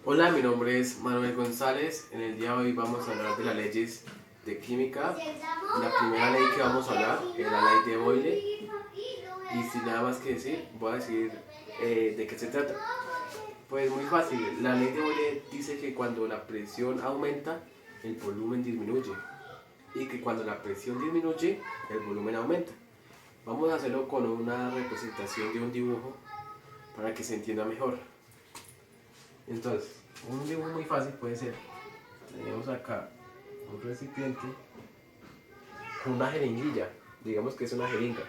Hola, mi nombre es Manuel González. En el día de hoy vamos a hablar de las leyes de química. La primera ley que vamos a hablar es la ley de Boyle. Y sin nada más que decir, voy a decir de qué se trata. Pues muy fácil, la ley de Boyle dice que cuando la presión aumenta, el volumen disminuye. Y que cuando la presión disminuye, el volumen aumenta. Vamos a hacerlo con una representación de un dibujo para que se entienda mejor. Entonces, un dibujo muy fácil puede ser, tenemos acá un recipiente con una jeringuilla, digamos que es una jeringa.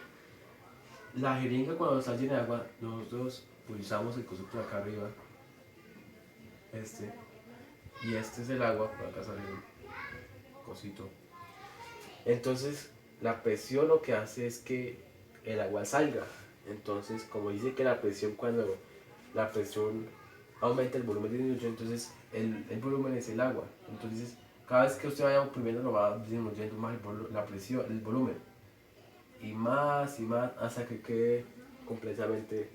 La jeringa cuando está llena de agua, nosotros pulsamos el cosito de acá arriba, este, y este es el agua, por acá sale el cosito. Entonces, la presión lo que hace es que el agua salga. Entonces, como dice que la presión, cuando la presión aumenta, el volumen disminuye, entonces el volumen es el agua. Entonces, cada vez que usted vaya oprimiendo, lo va disminuyendo más la presión, el volumen. Y más hasta que quede completamente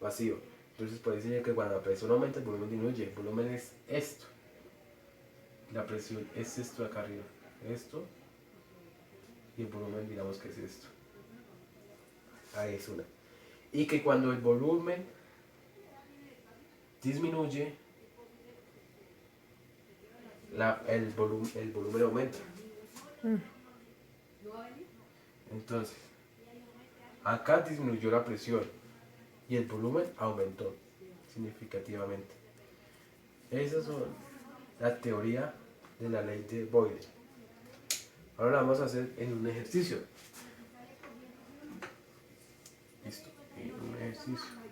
vacío. Entonces, por eso dice que cuando la presión aumenta, el volumen disminuye. El volumen es esto. La presión es esto de acá arriba. Esto. Y el volumen, digamos que es esto. Ahí es una. Y que cuando el volumen disminuye, el volumen aumenta. Entonces, acá disminuyó la presión y el volumen aumentó significativamente. Esas son la teoría de la ley de Boyle. Ahora la vamos a hacer en un ejercicio. Listo. En un ejercicio.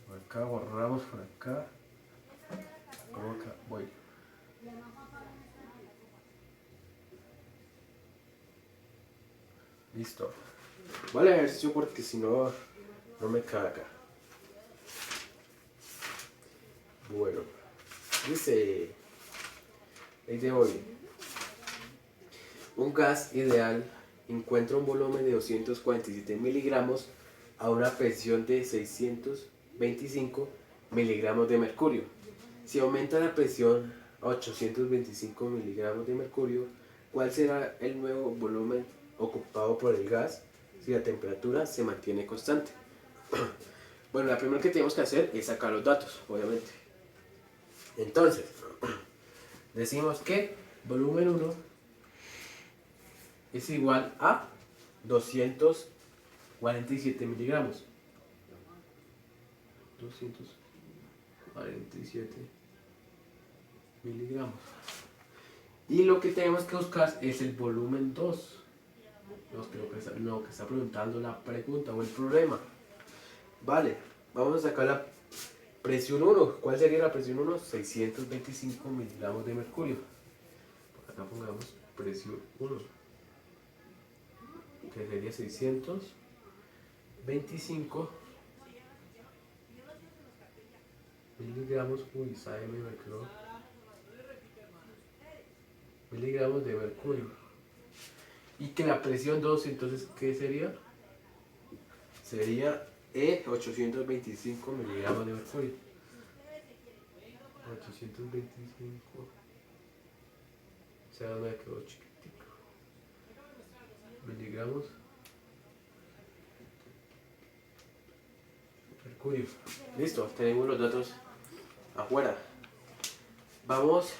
Por acá borramos, por acá. Como acá, Boyle. Listo. Vale el ejercicio porque si no, no me caga. Bueno. Dice ley de Boyle. Un gas ideal encuentra un volumen de 247 miligramos a una presión de 625 miligramos de mercurio. Si aumenta la presión a 825 miligramos de mercurio, ¿cuál será el nuevo volumen ocupado por el gas si la temperatura se mantiene constante? Bueno, la primera que tenemos que hacer es sacar los datos, obviamente. Entonces, decimos que volumen 1 es igual a 247 miligramos. 247 miligramos. Y lo que tenemos que buscar es el volumen 2. Lo que está preguntando la pregunta o el problema. Vale, vamos a sacar la presión 1. ¿Cuál sería la presión 1? 625 miligramos de mercurio. Por acá pongamos presión 1, que sería 625 miligramos. Uy, esa M me quedó. Miligramos de mercurio. Y que la presión 2, entonces, ¿qué sería? Sería 825 miligramos de mercurio. 825. O sea, me quedó chiquitico. Miligramos de mercurio. Listo, tenemos los datos afuera. Vamos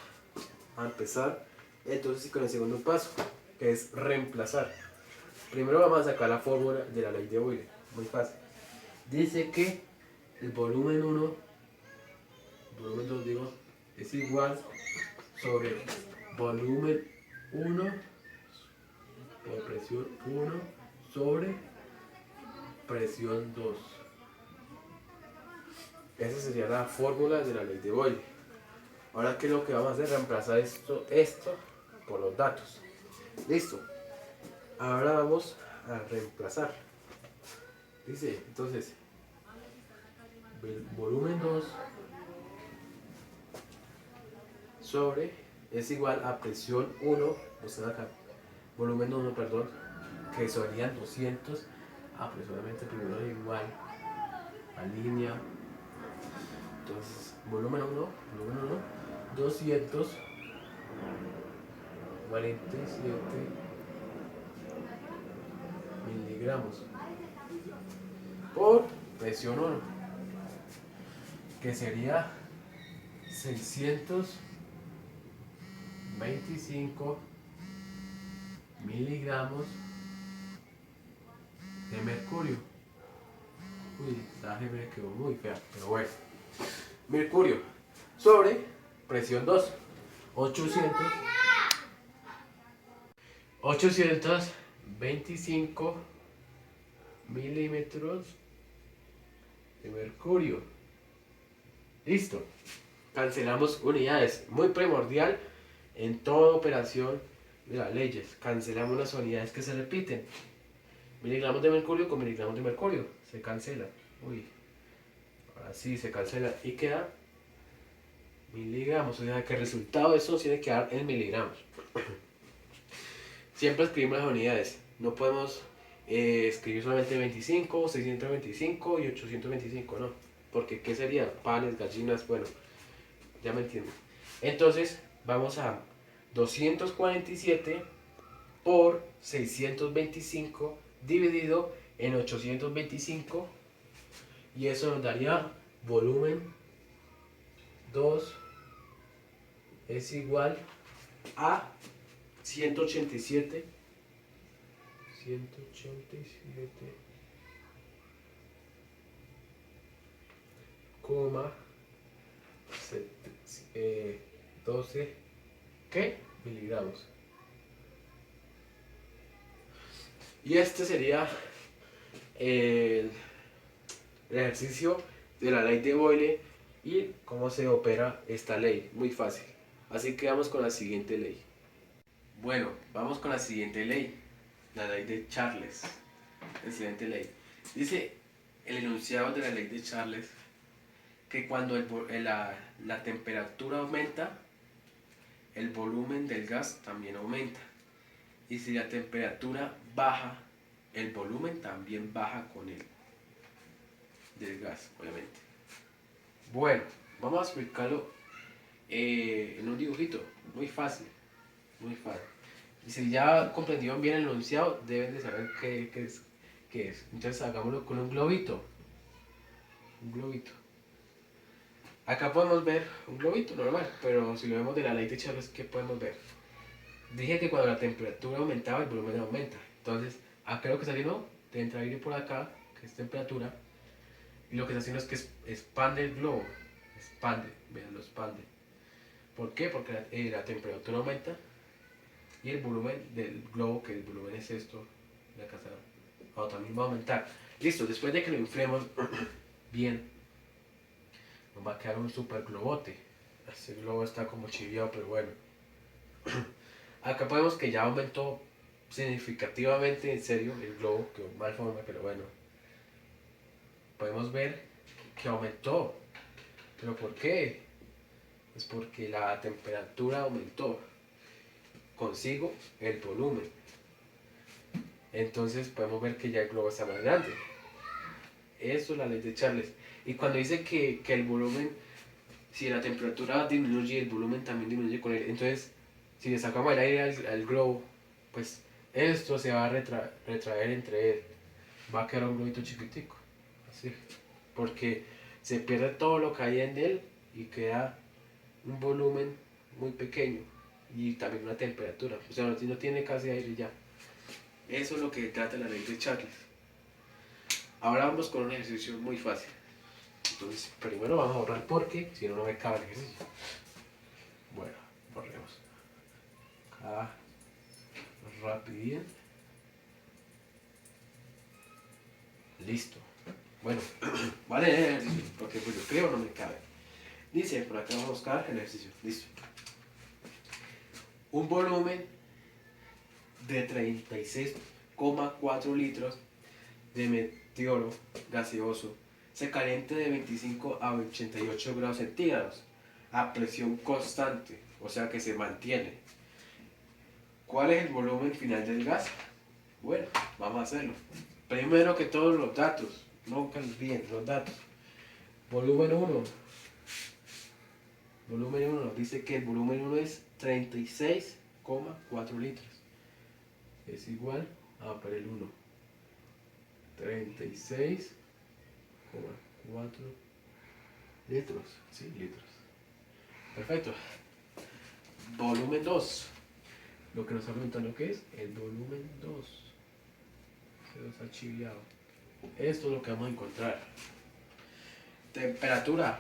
a empezar entonces con el segundo paso, que es reemplazar. Primero vamos a sacar la fórmula de la ley de Boyle. Muy fácil. Dice que el volumen 1, volumen 2 digo, es igual sobre volumen 1 por presión 1 sobre presión 2. Esa sería la fórmula de la ley de Boyle. Ahora, ¿qué es lo que vamos a hacer? Reemplazar esto por los datos. Listo. Ahora vamos a reemplazar. Dice, entonces, el volumen 2 sobre es igual a presión 1, o sea, acá, volumen 1, perdón, que serían 200, aproximadamente primero igual, a línea, Entonces, volumen 1, 247 miligramos por presión 1, que sería 625 miligramos de mercurio. Uy, esta G me quedó muy fea, pero bueno. Mercurio sobre presión 2, 825 milímetros de mercurio. Listo. Cancelamos unidades. Muy primordial en toda operación de las leyes. Cancelamos las unidades que se repiten. Miligramos de mercurio con miligramos de mercurio. Se cancela. Uy. Ahora sí se cancela. Y queda miligramos. O sea que el resultado de eso tiene que dar en miligramos. Siempre escribimos las unidades. No podemos escribir solamente 25, 625 y 825. No. Porque ¿qué sería? Panes, gallinas, bueno. Ya me entienden. Entonces vamos a 247 por 625 dividido en 825, y eso nos daría volumen 2 es igual a 187 coma 12 ¿qué? Miligramos. Y este sería el ejercicio de la ley de Boyle y cómo se opera esta ley. Muy fácil. Así que vamos con la siguiente ley. Bueno, vamos con la siguiente ley, la ley de Charles. Excelente ley. Dice el enunciado de la ley de Charles que cuando la temperatura aumenta, el volumen del gas también aumenta. Y si la temperatura baja, el volumen también baja con él. Del gas, obviamente. Bueno, vamos a explicarlo en un dibujito. Muy fácil. Muy fácil. Y si ya comprendieron bien el enunciado, deben de saber qué es. Entonces hagámoslo con un globito. Un globito. Acá podemos ver un globito normal, pero si lo vemos de la ley de Charles, ¿qué podemos ver? Dije que cuando la temperatura aumentaba, el volumen aumenta. Entonces, acá lo que está haciendo, entra aire por acá, que es temperatura, y lo que está haciendo es que expande el globo. Expande, vean, lo expande. ¿Por qué? Porque la temperatura aumenta y el volumen del globo, que el volumen es esto, de acá también va a aumentar. Listo, después de que lo inflemos bien, nos va a quedar un super globote. Este globo está como chiviado, pero bueno. Acá podemos que ya aumentó significativamente, en serio, el globo, que mal forma, pero bueno. Podemos ver que aumentó. ¿Pero por qué? Es porque la temperatura aumentó. Consigo el volumen. Entonces podemos ver que ya el globo está más grande. Eso es la ley de Charles. Y cuando dice que el volumen, si la temperatura disminuye, el volumen también disminuye con él. Entonces, si le sacamos el aire al globo, pues esto se va a retraer entre él. Va a quedar un globito chiquitico. Así. Porque se pierde todo lo que hay en él y queda un volumen muy pequeño. Y también una temperatura. O sea, no tiene casi aire ya. Eso es lo que trata la ley de Charles. Ahora vamos con un ejercicio muy fácil. Entonces, primero vamos a borrar porque si no, no me cabe el ejercicio. Bueno, borremos. Acá, rapidín. Listo. Bueno, vale el ejercicio, porque pues yo creo no me cabe. Dice, por acá vamos a buscar el ejercicio. Listo. Un volumen de 36,4 litros de meteoro gaseoso se calienta de 25 a 88 grados centígrados a presión constante, o sea que se mantiene. ¿Cuál es el volumen final del gas? Bueno, vamos a hacerlo. Primero que todos los datos, nunca olviden los datos. Volumen 1, Volumen 1 nos dice que el volumen 1 es 36,4 litros. Es igual a para el 1. 36,4 litros. Sí, litros. Perfecto. Volumen 2. Lo que nos está preguntando que es el volumen 2. Se nos ha chiviado. Esto es lo que vamos a encontrar. Temperatura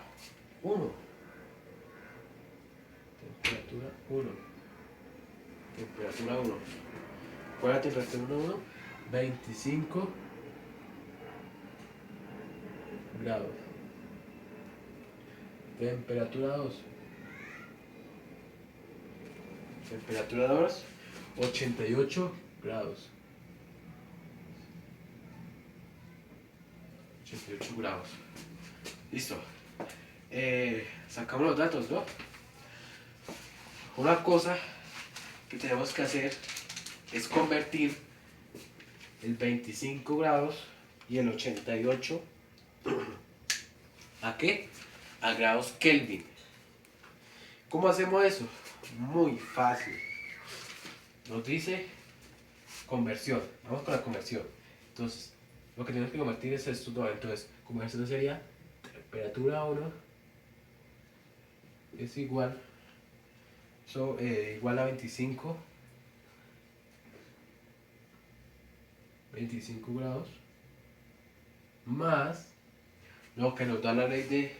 1. Temperatura 1. Temperatura 1. ¿Cuál es la temperatura 1? 25 grados. Temperatura 2. Temperatura 2, 88 grados. 88 grados. Listo. Sacamos los datos, ¿no? Una cosa que tenemos que hacer es convertir el 25 grados y el 88 ¿a qué? A grados Kelvin. ¿Cómo hacemos eso? Muy fácil. Nos dice conversión. Vamos con la conversión. Entonces, lo que tenemos que convertir es esto todo. Entonces, conversión sería temperatura 1 es igual a 25 grados más lo que nos da la ley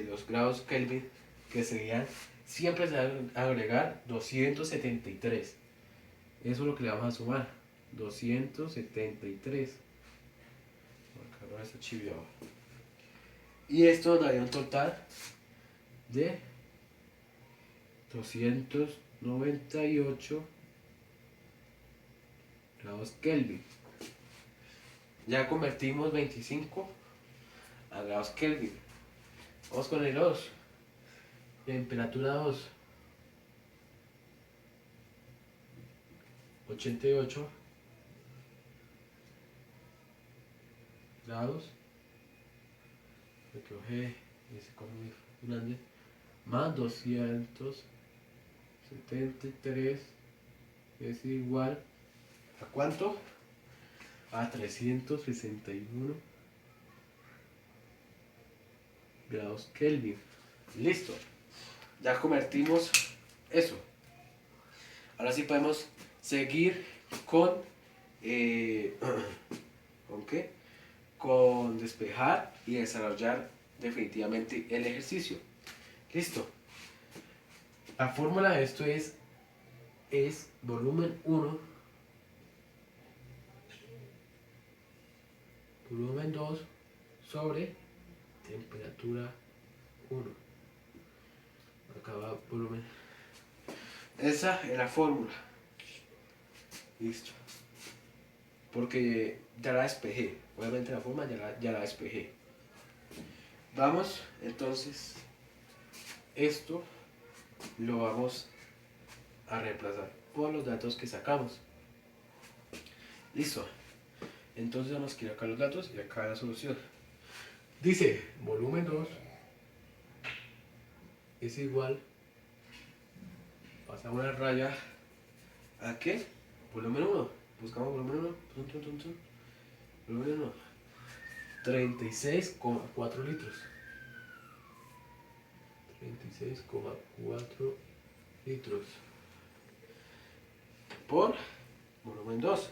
los grados Kelvin, que serían, siempre se deben agregar 273. Eso es lo que le vamos a sumar, 273. Acá no está chiviado. Y esto nos daría un total de 298 grados Kelvin. Ya convertimos 25 a grados Kelvin. Vamos con el 2. Temperatura 2. 88 grados. Me equivoqué. Ese color muy grande. Más 273 es igual a ¿cuánto? A 361 grados Kelvin. Listo. Ya convertimos eso. Ahora sí podemos seguir con ¿con qué? Con despejar y desarrollar definitivamente el ejercicio. Listo. La fórmula de esto es volumen 1, volumen 2 sobre temperatura 1. Acá va volumen. Esa es la fórmula. Listo. Porque ya la despejé. Obviamente la forma ya la despejé. Vamos, entonces, esto lo vamos a reemplazar por los datos que sacamos. Listo. Entonces vamos a quitar acá los datos y acá la solución. Dice, volumen 2 es igual, pasamos una raya, ¿a qué? Volumen 1. Buscamos volumen 1. Volumen 1. 36,4 litros. 36,4 litros. Por volumen 2.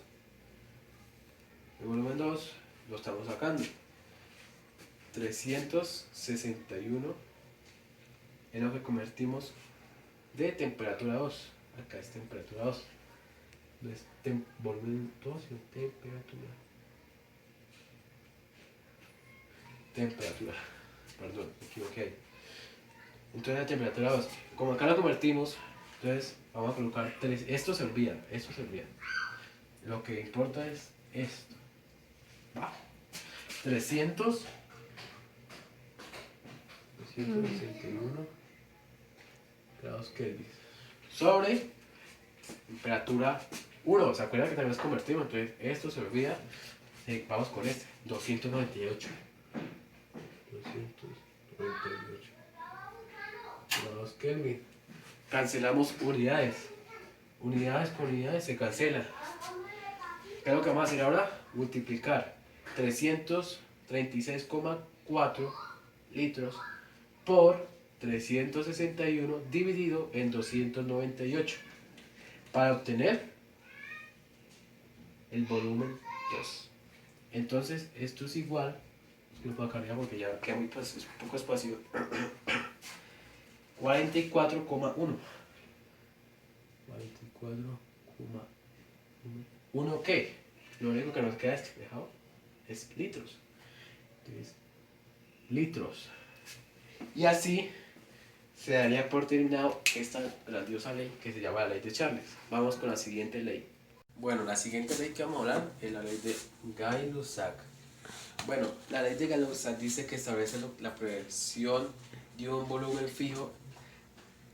El volumen 2 lo estamos sacando. 361 es lo que convertimos de temperatura 2. Acá es temperatura 2. No es volumen 2, sino temperatura. Temperatura. Perdón, me equivoqué ahí. Entonces la temperatura 2. Como acá lo convertimos, entonces vamos a colocar 3. Esto se olvida. Lo que importa es esto. ¿Va? 361 grados Kelvin sobre temperatura 1. ¿Se acuerdan que también nos convertimos? Entonces esto se olvida. Vamos con este. 298. Kelvin. Cancelamos unidades. Unidades por unidades se cancela. ¿Qué es lo que vamos a hacer ahora? Multiplicar 336,4 litros por 361 dividido en 298 para obtener el volumen 2. Entonces esto es igual, lo voy a cambiar porque ya queda muy poco espacio, 44,1. 44,1 ¿qué? Lo único que nos queda despejado es litros. Entonces, litros. Y así se daría por terminado esta grandiosa ley que se llama la ley de Charles. Vamos con la siguiente ley. Bueno, la siguiente ley que vamos a hablar es la ley de Gay-Lussac. Bueno, la ley de Gay-Lussac dice que establece la presión de un volumen fijo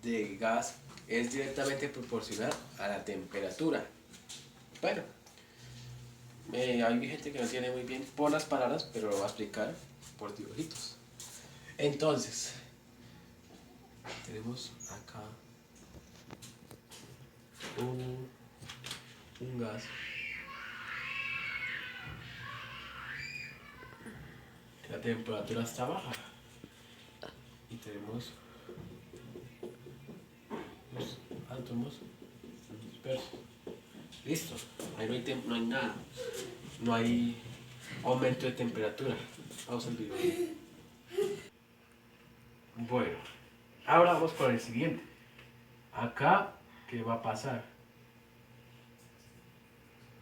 de gas es directamente proporcional a la temperatura. Bueno, hay gente que no entiende muy bien por las palabras, pero lo voy a explicar por dibujitos. Entonces, tenemos acá un gas que la temperatura está baja y tenemos los átomos dispersos. Listo, ahí no hay nada, no hay aumento de temperatura. Pausa el video. Bueno, ahora vamos con el siguiente. Acá, ¿qué va a pasar?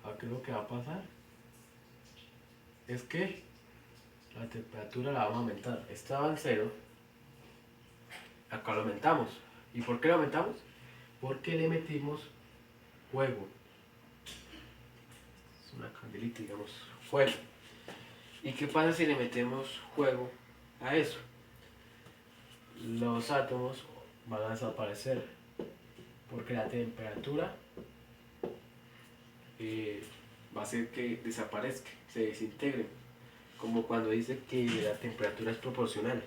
Acá lo que va a pasar es que la temperatura la vamos a aumentar. Estaba en 0, acá lo aumentamos. ¿Y por qué lo aumentamos? Porque le metimos fuego. Es una candelita, digamos, fuego. ¿Y qué pasa si le metemos fuego a eso? Los átomos van a desaparecer porque la temperatura va a hacer que desaparezca, se desintegre, como cuando dice que la temperatura es proporcional,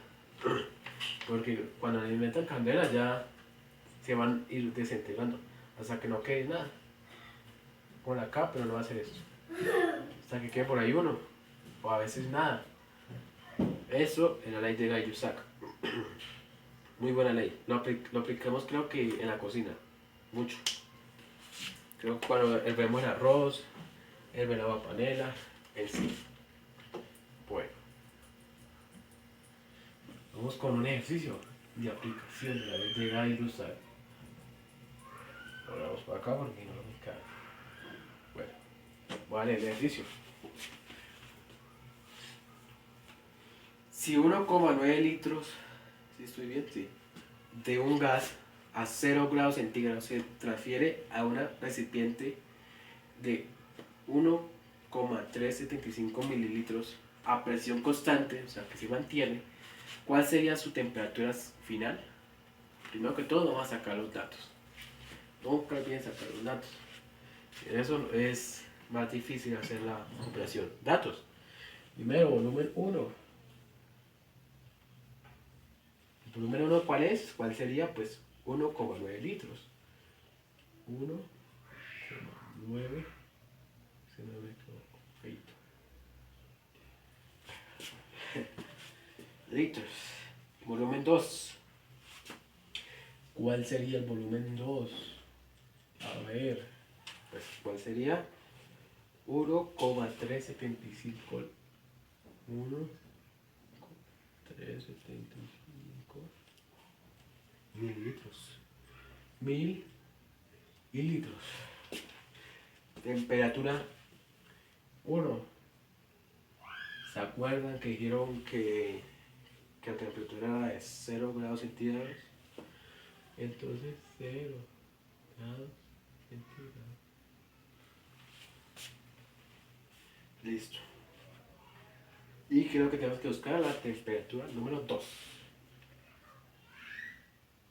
porque cuando alimentan candela ya se van a ir desintegrando hasta que no quede nada. Por acá, pero no va a hacer eso hasta que quede por ahí uno, o a veces nada. Eso es la ley de Gay-Lussac. Muy buena ley. Lo aplicamos, creo que en la cocina mucho. Creo que cuando hervemos el arroz, hervemos la panela, en sí. Bueno, vamos con un ejercicio de aplicación de la ley de Gay-Lussac. Ahora vamos para acá porque no me cae. Bueno, voy a leer el ejercicio. Si 1,9 litros, ¿sí estoy bien? Sí, de un gas a 0 grados centígrados se transfiere a una recipiente de 1,375 mililitros a presión constante, o sea que se mantiene, ¿cuál sería su temperatura final? Primero que todo vamos a sacar los datos. Nunca olviden sacar los datos. Eso es más difícil hacer la operación. Datos. Primero, volumen 1. ¿El volumen 1 cuál es? ¿Cuál sería? Pues 1,9 litros. 1,9 litros. Volumen 2. ¿Cuál sería el volumen 2? A ver, pues ¿cuál sería? 1,375 mililitros. 1000 litros. Temperatura 1. ¿Se acuerdan que dijeron que la temperatura era de 0 grados centígrados? Entonces 0 grados centígrados. Listo. Y creo que tenemos que buscar la temperatura número 2.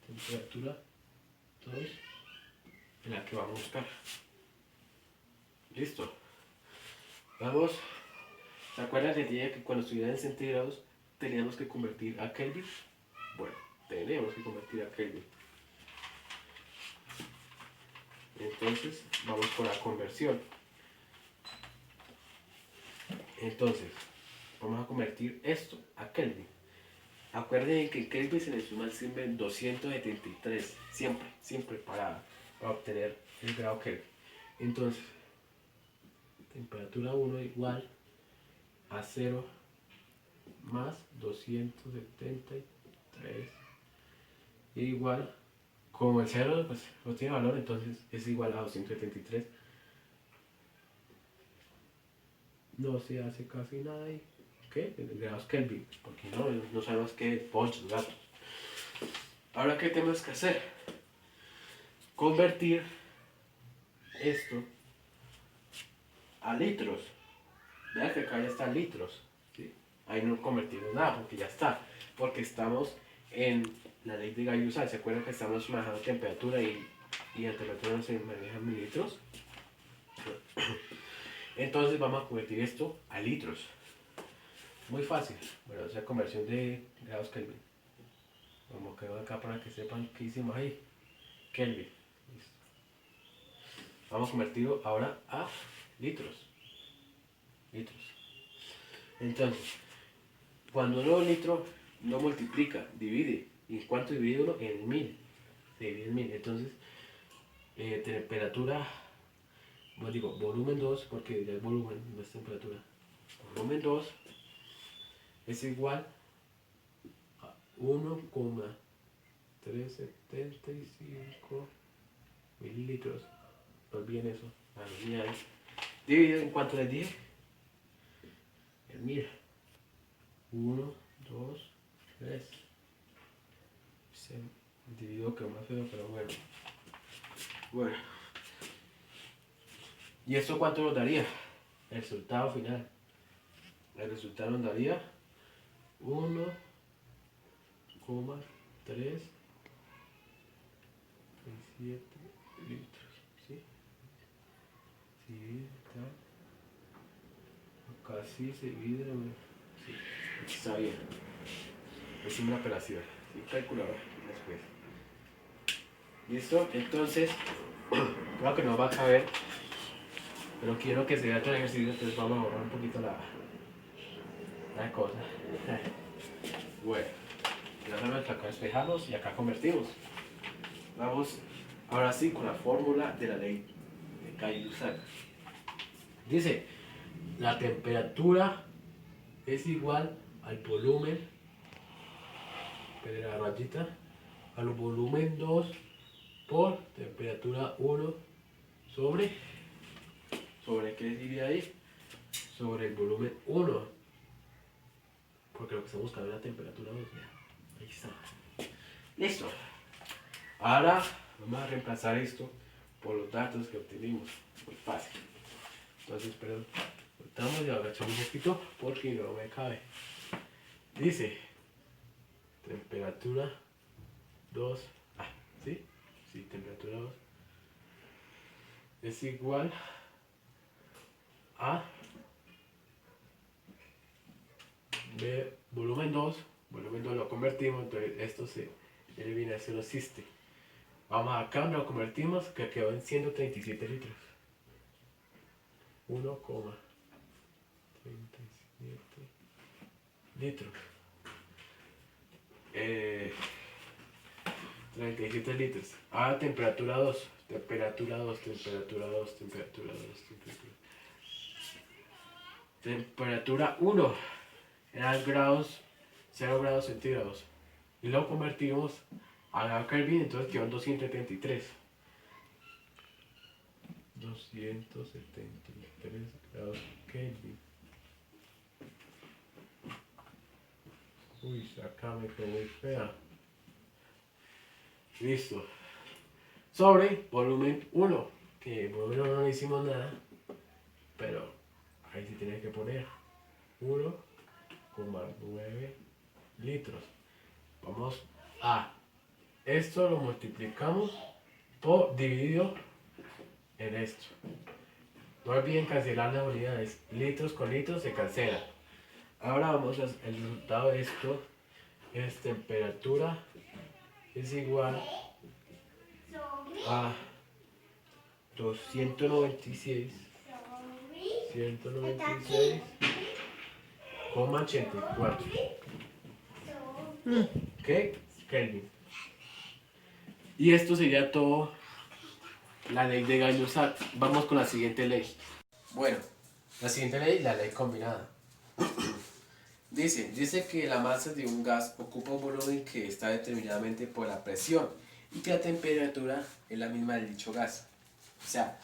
Temperatura 2 en la que vamos a buscar. Listo. Vamos. ¿Se acuerdan que dije que cuando estuviera en centígrados teníamos que convertir a Kelvin? Bueno, tenemos que convertir a Kelvin. Entonces vamos con la conversión. Entonces vamos a convertir esto a Kelvin. Acuérdense que Kelvin se le suma siempre 273, siempre para obtener el grado Kelvin. Entonces, temperatura 1 igual a 0 más 273 igual, como el 0 pues no tiene valor, entonces es igual a 273. No se hace casi nada ahí. ¿Qué? Grados Kelvin, porque no sabemos qué volts, gatos. Ahora, ¿qué tenemos que hacer? Convertir esto a litros. Vean que acá ya está litros, ¿sí? Ahí no convertimos nada porque ya está, porque estamos en la ley de Gauss. ¿Se acuerdan que estamos manejando temperatura y la temperatura no se maneja en mililitros? Entonces vamos a convertir esto a litros. Muy fácil. Bueno, esa conversión de grados Kelvin. Como quedó acá para que sepan qué hicimos ahí. Kelvin. Listo. Vamos a convertirlo ahora a litros. Entonces, cuando uno litro no multiplica, divide. ¿Y cuánto divide uno? En 1000. Se divide en 1000. Entonces, temperatura, bueno, digo, volumen 2, porque ya es volumen, no es temperatura. Volumen 2 es igual a 1,375 mililitros. No olviden eso, a los unidades. Dividido en cuánto les dije. En 1000. 1, 2, 3. Dividido que más feo, pero bueno. Bueno. ¿Y esto cuánto nos daría? El resultado final. El resultado nos daría 1,337 litros. ¿Sí? Sí, está. Casi se divide. Sí, está bien. Es una operación. Sí, calculador después. ¿Listo? Entonces, creo que no va a caber. Pero quiero que se vea todo el ejercicio, entonces vamos a borrar un poquito la cosa. Bueno, ya sabemos que acá despejamos y acá convertimos. Vamos ahora sí con la fórmula de la ley de Gauss. Dice, la temperatura es igual al volumen, pero la rayita, al volumen 2 por temperatura 1 ¿sobre qué diría ahí? Sobre el volumen 1. Porque lo que estamos buscando es la temperatura 2. Ahí está. Listo. Ahora vamos a reemplazar esto por los datos que obtuvimos. Muy fácil. Entonces, perdón. Cortamos y agachamos un poquito porque no me cabe. Dice temperatura 2. ¿Sí? Sí, temperatura 2 es igual a de volumen 2 lo convertimos, entonces esto se elimina, eso no existe. Vamos acá, lo convertimos, que quedó en 137 litros. 1,37 litros. 37 litros. Ahora temperatura 2. Temperatura 1. Eran grados, 0 grados centígrados. Y lo convertimos a grado Kelvin, entonces quedó en 273. 273 grados Kelvin. Uy, acá me quedó muy fea. Listo. Sobre volumen 1. Que volumen 1 no hicimos nada. Pero ahí sí tiene que poner 1,9 litros. Vamos a esto lo multiplicamos por dividido en esto. No olviden cancelar las unidades. Litros con litros se cancela. Ahora vamos a el resultado de esto es temperatura es igual a 296,84. ¿Ok? Kelvin. Y esto sería todo la ley de Gay-Lussac. Vamos con la siguiente ley. Bueno, la siguiente ley, la ley combinada. Dice que la masa de un gas ocupa un volumen que está determinadamente por la presión y que la temperatura es la misma del dicho gas. O sea,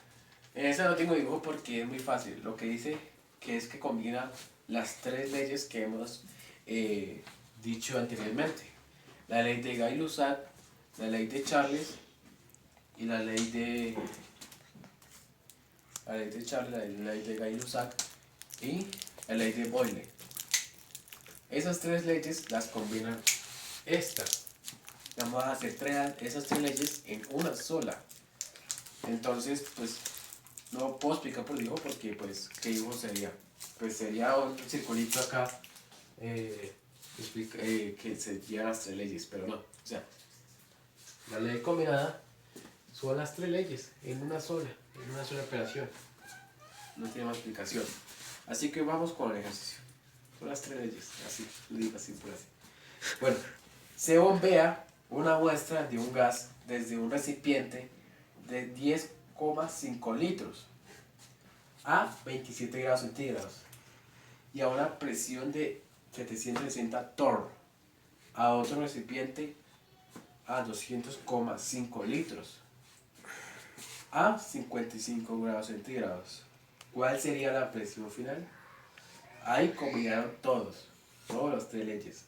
en esa no tengo dibujo porque es muy fácil. Lo que dice que es que combina las tres leyes que hemos dicho anteriormente. La ley de Gay-Lussac, la ley de Charles y la ley de Charles, la ley de Gay-Lussac y la ley de Boyle. Esas tres leyes las combinan esta. Vamos a hacer esas tres leyes en una sola. Entonces, pues, no puedo explicar por dibujo porque, pues, ¿qué dibujo sería? Pues sería un circulito acá que se llevan las tres leyes, pero no. O sea, la ley combinada son las tres leyes en una sola operación. No tiene más explicación. Así que vamos con el ejercicio. Son las tres leyes, así, lo digo así por así. Bueno, se bombea una muestra de un gas desde un recipiente de 10,5 litros a 27 grados centígrados y a una presión de 760 torr a otro recipiente a 200,5 litros a 55 grados centígrados. ¿Cuál sería la presión final? Ahí combinaron todas las tres leyes.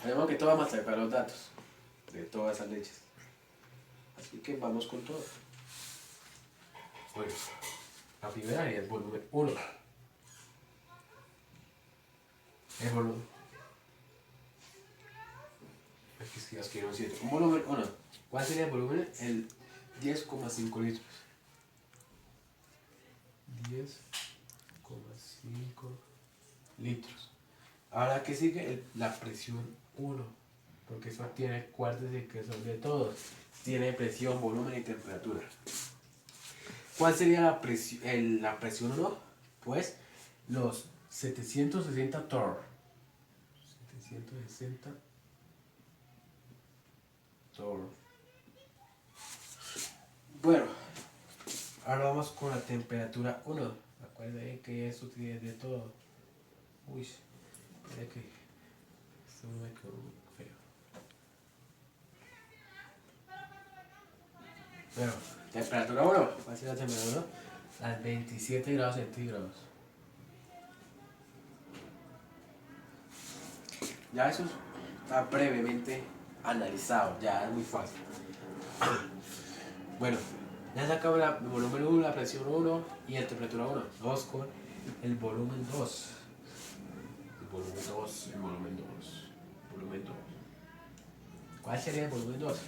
Tenemos que vamos a sacar los datos de todas esas leyes. Así que vamos con todo. Bueno, la primera es el volumen 1. El volumen. Aquí es que escribieron 7. Un volumen 1. ¿Cuál sería el volumen? El 10,5 litros. 10,5 litros. Ahora, ¿qué sigue? La presión 1. Porque eso tiene cuartos de que son de todos. Tiene presión, volumen y temperatura. ¿Cuál sería la presión 1? Pues los 760 torr. 760 torr. Bueno, ahora vamos con la temperatura 1. Acuérdense que eso tiene de todo. Uy, espera que esto me quedó feo. Bueno, temperatura 1. ¿Cuál sería la temperatura 1? A 27 grados centígrados. Ya eso está brevemente analizado, ya es muy fácil. Bueno, ya sacamos el volumen 1, la presión 1 y la temperatura 1. Vamos con el volumen 2. El volumen 2. ¿Cuál sería el volumen 2?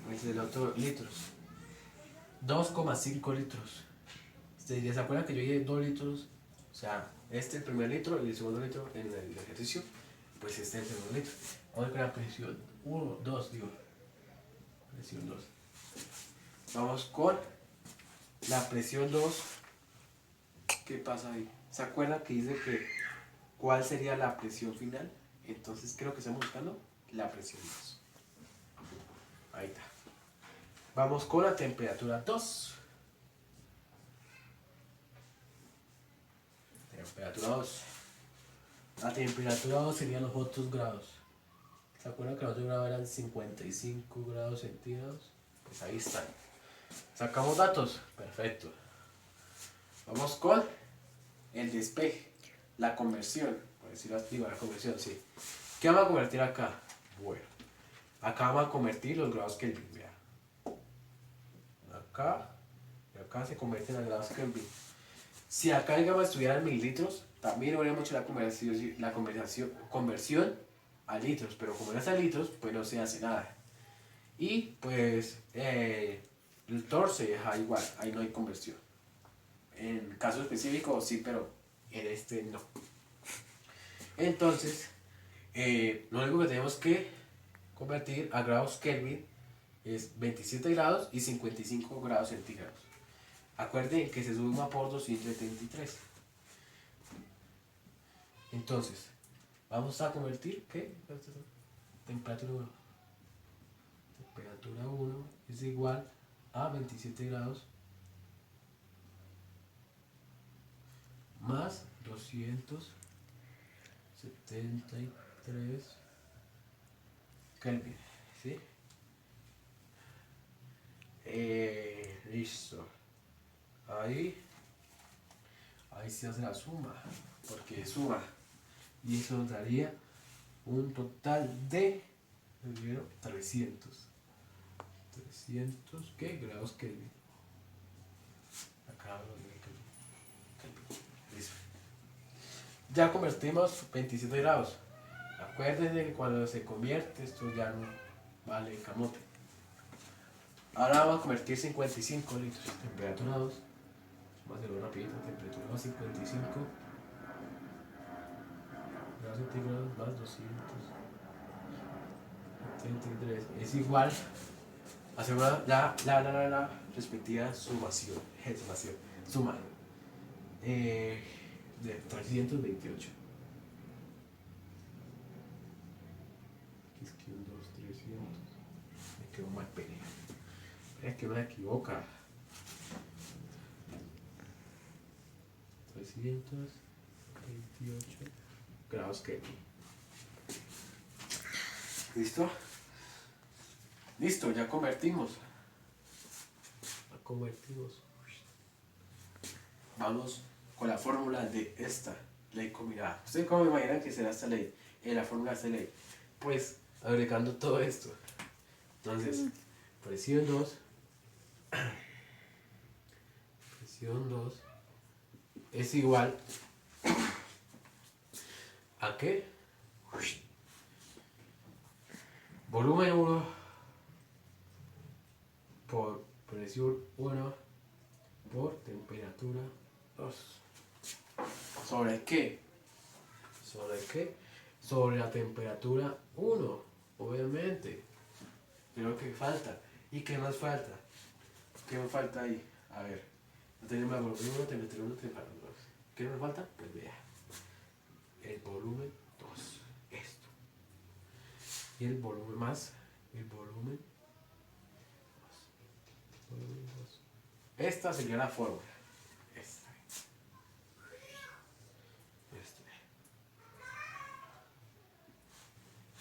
Pues el otro litros. 2,5 litros. ¿Se acuerdan que yo dije 2 litros? O sea, el primer litro y el segundo litro en el ejercicio. Pues este es el segundo litro. Vamos con la presión 2, digo. Presión 2. Vamos con la presión 2. ¿Qué pasa ahí? ¿Se acuerdan que dice que cuál sería la presión final? Entonces creo que estamos buscando la presión 2. Ahí está. Vamos con la temperatura 2. Temperatura 2. La temperatura 2 serían los otros grados. ¿Se acuerdan que los otros grados eran 55 grados centígrados? Pues ahí están. ¿Sacamos datos? Perfecto. Vamos con el despeje, la conversión. Por decirlo así, la conversión, sí. ¿Qué vamos a convertir acá? Bueno, acá vamos a convertir los grados Kelvin. Vea. Acá y acá se convierten a grados Kelvin. Si acá, digamos, estuvieran mililitros, también habría mucho conversión a litros, pero como no es a litros, pues no se hace nada. Y pues el torr se deja igual, ahí no hay conversión. En caso específico sí, pero en este no. Entonces, lo único que tenemos que convertir a grados Kelvin es 27 grados y 55 grados centígrados. Acuerden que se suma por 273. Entonces, vamos a convertir, ¿qué? Temperatura 1. Temperatura 1 es igual a 27 grados más 273 Kelvin, ¿sí? Listo. Ahí se hace la suma, porque es suma. Y eso nos daría un total de 300. 300, ¿qué? Grados Kelvin. Acá lo de Kelvin. Listo. Ya convertimos 27 grados. Acuérdense que cuando se convierte esto ya no vale camote. Ahora vamos a convertir 55 litros. Temperatura 2. Vamos a hacerlo rapidito. Temperatura 2, 55 grados centígrados más 273. Es igual. Hacemos la respectiva sumación. Suma. De 328. Aquí es que un 2, 300. Me quedó mal pene. Es que uno se equivoca. 328 grados Kelvin. ¿Listo? Listo, ya convertimos. Vamos con la fórmula de esta ley combinada. ¿Ustedes cómo me imaginan que será esta ley? La fórmula de esta ley. Pues agregando todo esto. Entonces, presión 2 es igual a ¿qué? Volumen 1 por presión 1 por temperatura 2. ¿Sobre qué? Sobre la temperatura 1, obviamente. Pero ¿qué falta? ¿Y qué más falta? ¿Qué me falta ahí? A ver, no tenemos el volumen 1, temperatura 1, temperatura 2. ¿Qué nos falta? Pues vea, el volumen 2, esto. Y el volumen más, el volumen 2. Esta sería la fórmula.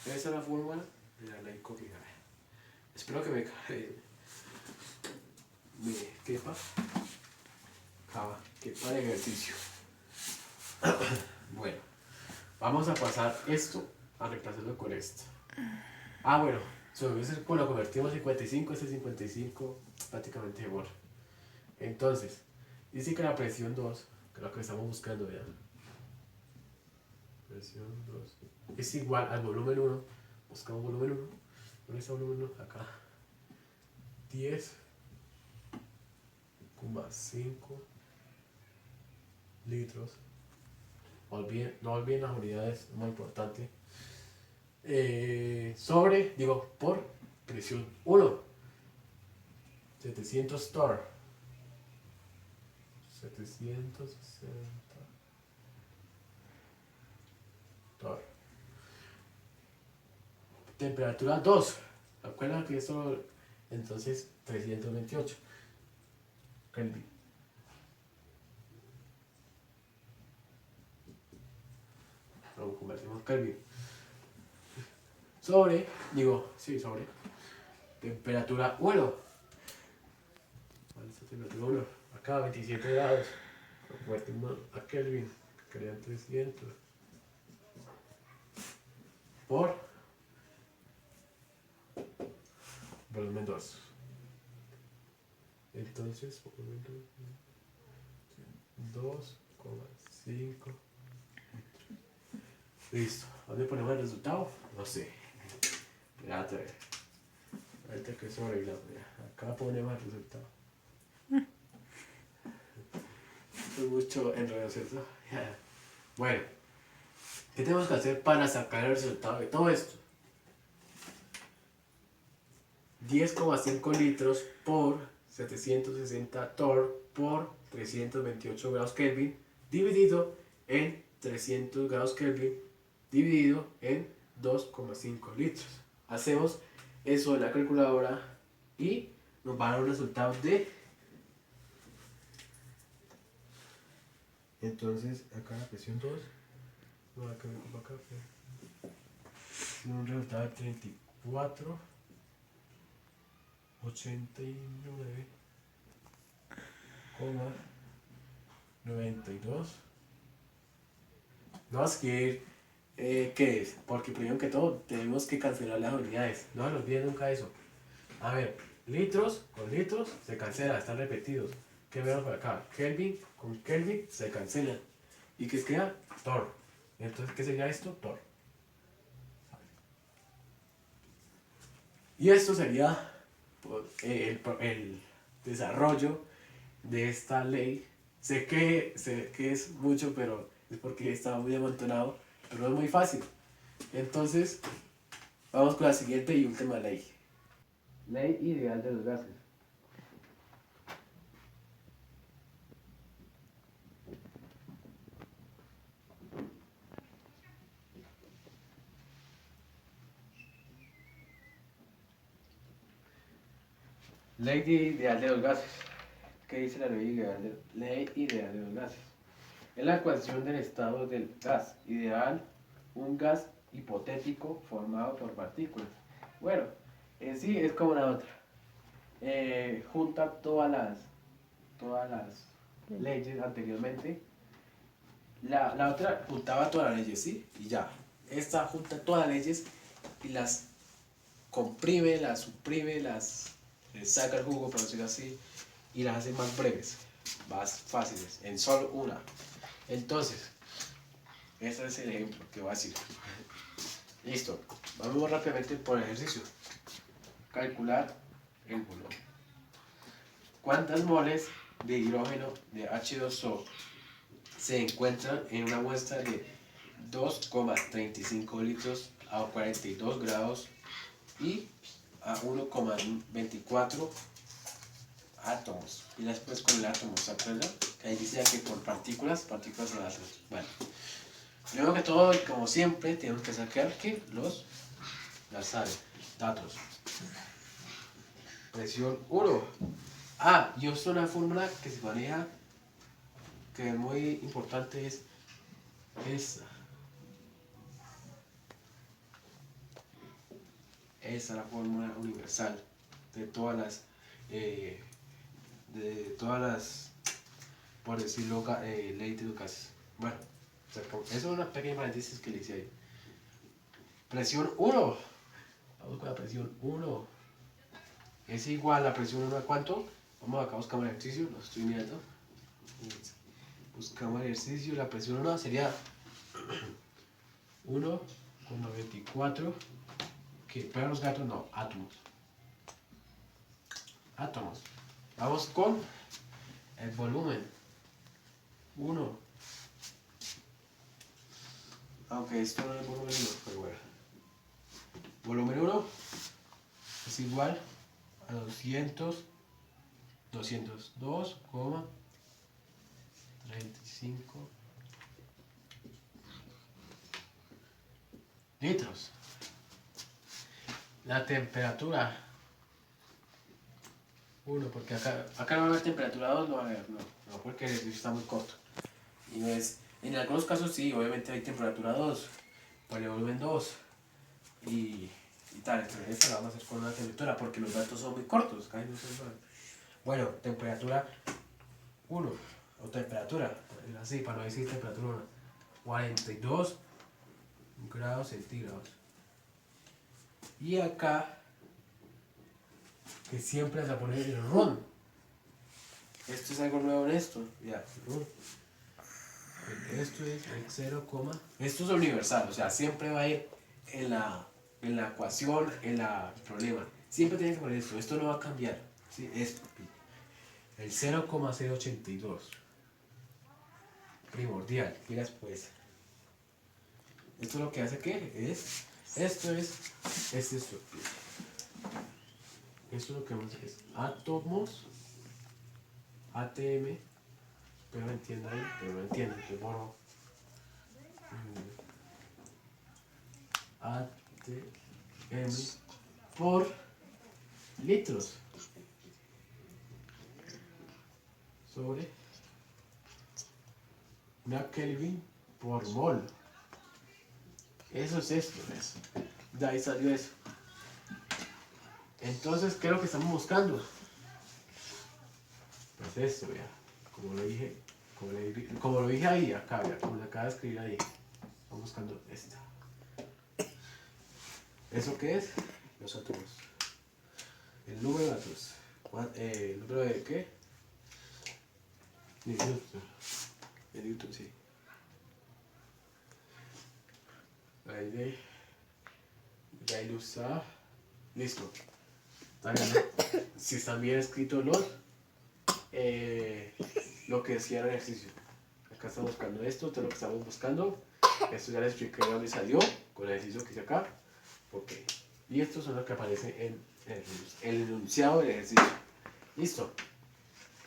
Esa es la fórmula de la ley combinada. Espero que me quepa el ejercicio. Bueno, vamos a pasar esto a reemplazarlo con esto. Bueno, lo convertimos en 55, este 55 prácticamente se borra. Entonces, dice que la presión 2, que es lo que estamos buscando, ¿verdad? Presión 2 es igual al volumen 1. Buscamos volumen 1. ¿Dónde está volumen 1? Acá. 10,5 litros. No olviden las unidades, muy importante. Por presión 1. 700 torr. 760 torr. Temperatura 2. ¿Acuerdan que esto entonces 328 Kelvin? Lo convertimos Kelvin. Sobre temperatura 1. ¿Cuál es la temperatura 1? Acá 27 grados. Lo convertimos a Kelvin, que serían 300 por volumen 2. Entonces, volumen 2,5. Listo. ¿Dónde ponemos el resultado? No sé. Espérate. Ahorita que estoy arreglando. Acá ponemos el resultado. Es mucho enredo, ¿cierto? Bueno. ¿Qué tenemos que hacer para sacar el resultado de todo esto? 10,5 litros por 760 torr por 328 grados Kelvin dividido en 300 grados Kelvin dividido en 2,5 litros. Hacemos eso en la calculadora y nos va a dar un resultado de... Entonces acá la presión 2, no, acá, un resultado de 34, 89,92. No, es que ¿qué es? Porque primero que todo tenemos que cancelar las unidades. No se nos olvide nunca eso. A ver, litros con litros se cancela, están repetidos. ¿Qué vemos por acá? Kelvin con Kelvin se cancelan. ¿Y qué queda? Torr. Entonces, ¿qué sería esto? Torr. Y esto sería el desarrollo de esta ley. Sé que es mucho, pero es porque está muy amontonado, pero es muy fácil. Entonces, vamos con la siguiente y última ley. Ley ideal de los gases. Ley ideal de los gases. ¿Qué dice la ley ideal de los gases? Es la ecuación del estado del gas ideal, un gas hipotético formado por partículas. Bueno, en sí es como la otra. Junta todas las leyes anteriormente. La otra juntaba todas las leyes, ¿sí? Y ya. Esta junta todas las leyes y las comprime, las suprime, saca el jugo, por decirlo así, y las hace más breves, más fáciles, en solo una. Entonces, este es el ejemplo que voy a decir. Listo. Vamos rápidamente por el ejercicio. Calcular el volumen. ¿Cuántas moles de hidrógeno de H2O se encuentran en una muestra de 2,35 litros a 42 grados y a 1,24 átomos? Y después con el átomo, ¿se acuerdan? Que ahí dice que por partículas son átomos. Bueno, primero que todo, como siempre, tenemos que sacar que datos. Presión 1. Y esto es una fórmula que se maneja, que es muy importante, es esa. Esa es la fórmula universal de todas las, por decirlo, leyes de los gases. Bueno, eso es una pequeña paréntesis que le hice ahí. Presión 1. Vamos con la presión 1. Es igual a la presión 1 a ¿cuánto? Vamos acá, buscamos el ejercicio, lo estoy mirando. Buscamos el ejercicio, la presión 1 sería 1,24. Pero los gatos no, átomos. Vamos con el volumen. 1. Aunque esto no es volumen 1, pero bueno. Volumen 1 es igual a 202,35 litros. La temperatura 1, porque acá no va a haber temperatura 2, no va a haber, no, porque el ejercicio está muy corto. Y no es, en algunos casos sí, obviamente hay temperatura 2, por el volumen 2, y tal, entonces esta la vamos a hacer con una temperatura, porque los datos son muy cortos, casi no son mal. Bueno, temperatura 1, o temperatura, así, para no decir temperatura 1, 42 grados centígrados. Y acá, que siempre vas a poner el RON. Esto es algo nuevo en esto. Ya, RON. Esto es el 0, esto es universal, o sea, siempre va a ir en la ecuación, en el problema. Siempre tienes que poner esto no va a cambiar. ¿Sí? Esto, el 0,082. Primordial, y después. Esto lo que hace que es, esto. Eso es lo que vamos a hacer. Es átomos, ATM, pero entiendo ahí, pero no entiendo, te borro. ATM por litros sobre una Kelvin por mol. Eso es esto, ¿ves? De ahí salió eso. Entonces, ¿qué es lo que estamos buscando? Pues esto, vea. Como lo dije ahí, acá, vea, como lo acaba de escribir ahí. Estamos buscando esta. ¿Eso qué es? Los átomos. El número de átomos. ¿El número de qué? De Newton. De Newton, sí. Ahí de ahí lo está. Listo. Está bien, ¿no? Si están bien escritos lo que decía el ejercicio. Acá estamos buscando esto es lo que estamos buscando. Esto ya les expliqué dónde salió con el ejercicio que hice acá. Ok. Y estos son los que aparecen en el enunciado del ejercicio. Listo.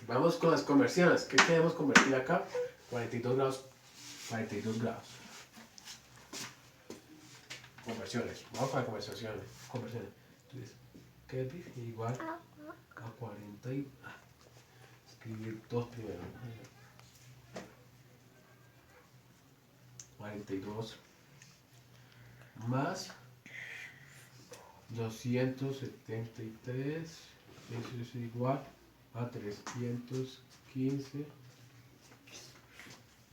Vamos con las conversiones. ¿Qué queremos convertir acá? 42 grados. 42 grados. Conversiones. Vamos para conversiones. Entonces, Kelvin igual a 40 y... escribir 2 primero. 42 más 273, eso es igual a 315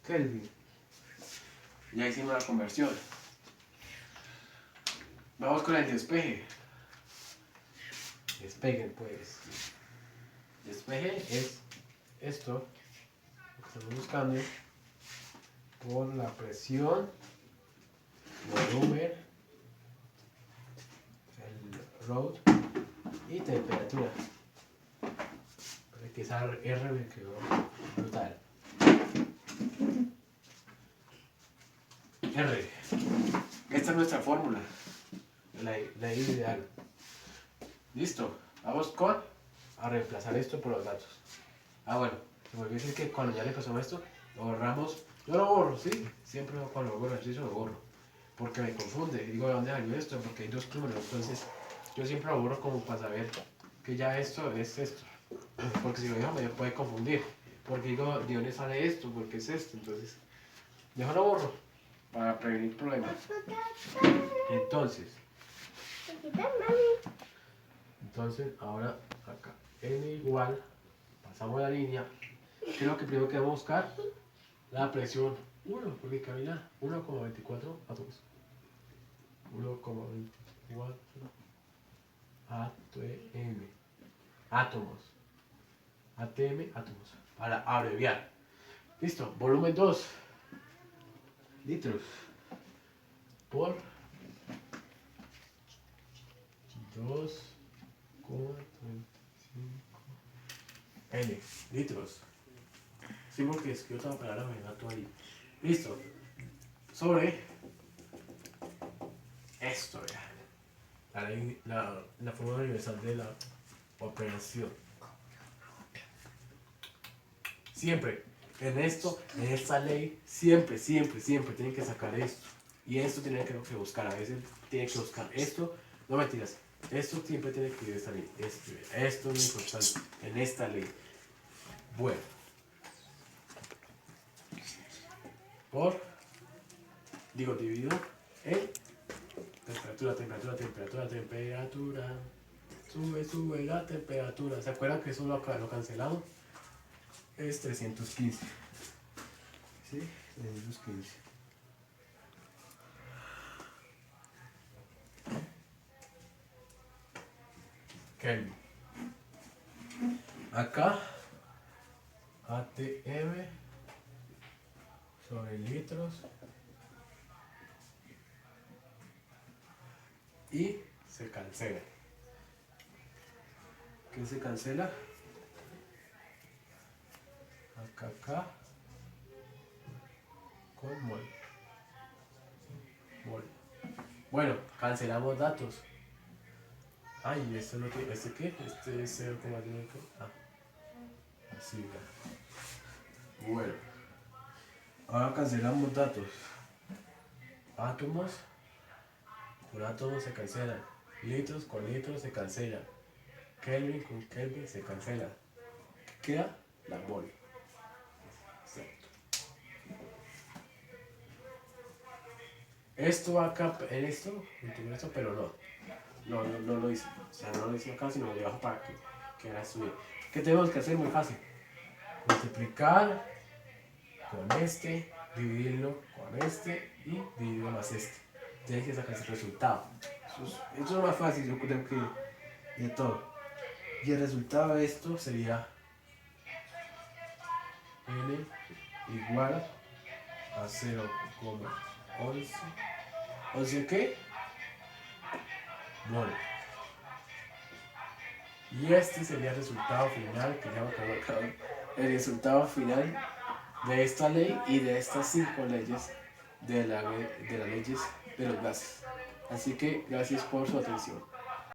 Kelvin. Ya hicimos la conversión. Vamos con el despeje. Despeje, pues. Despeje es esto, lo que estamos buscando, por la presión, volumen, el load y temperatura. Para que esa R me quedó brutal. R. Esta es nuestra fórmula. La ideal. Listo. Vamos a reemplazar esto por los datos. Bueno. Se me olvidó decir que cuando ya le pasamos esto, lo borramos. Yo lo borro, ¿sí? Siempre cuando lo borro el ejercicio lo borro. Porque me confunde. Digo, ¿de dónde salió esto? Porque hay dos números. Entonces, yo siempre lo borro como para saber que ya esto es esto. Porque si lo dejo me puede confundir. Porque digo, ¿de dónde sale esto? Porque es esto. Entonces, mejor lo borro para prevenir problemas. Entonces, ahora acá, n igual, pasamos la línea. ¿Qué es lo que primero queremos buscar? La presión 1, porque camina 1,24 átomos. 1,24 ATM. Átomos. ATM, átomos. Para abreviar. Listo. Volumen 2. Litros. Por 2,35 L. Litros. Sí, porque es que otra palabra me gato ahí. Listo. Sobre esto, ya. La fórmula universal de la operación. Siempre, en esta ley, siempre tienen que sacar esto. Y esto tienen que buscar. A veces tienen que buscar esto. No mentiras. Esto siempre tiene que salir. Esto es muy importante en esta ley. Bueno. Dividido en temperatura. Sube la temperatura. ¿Se acuerdan que eso lo cancelado? Es 315. ¿Sí? 315. Kelvin. Acá, ATM sobre litros. Y se cancela. ¿Qué se cancela? Acá. Con mol. Bueno, cancelamos datos. Ay, ¿esto no tiene? ¿Este qué? Este es 0,9. Ah, así ya. Bueno, ahora cancelamos datos. Átomos por átomos se cancelan. Litros con litros se cancelan. Kelvin con Kelvin se cancela. ¿Qué queda? La mol. Exacto. Esto acá, en esto, pero no lo hice. O sea, no lo hice acá, sino debajo para que era subir. ¿Qué tenemos que hacer? Muy fácil. Multiplicar con este, dividirlo con este y dividirlo más este. Tienes que sacar ese resultado. Eso es lo más fácil, yo creo que de todo. Y el resultado de esto sería n igual a 0,11. ¿11 qué? Mol. Y este sería el resultado final, que ya me acabo, el resultado final de esta ley y de estas 5 leyes de las leyes de los gases. Así que gracias por su atención.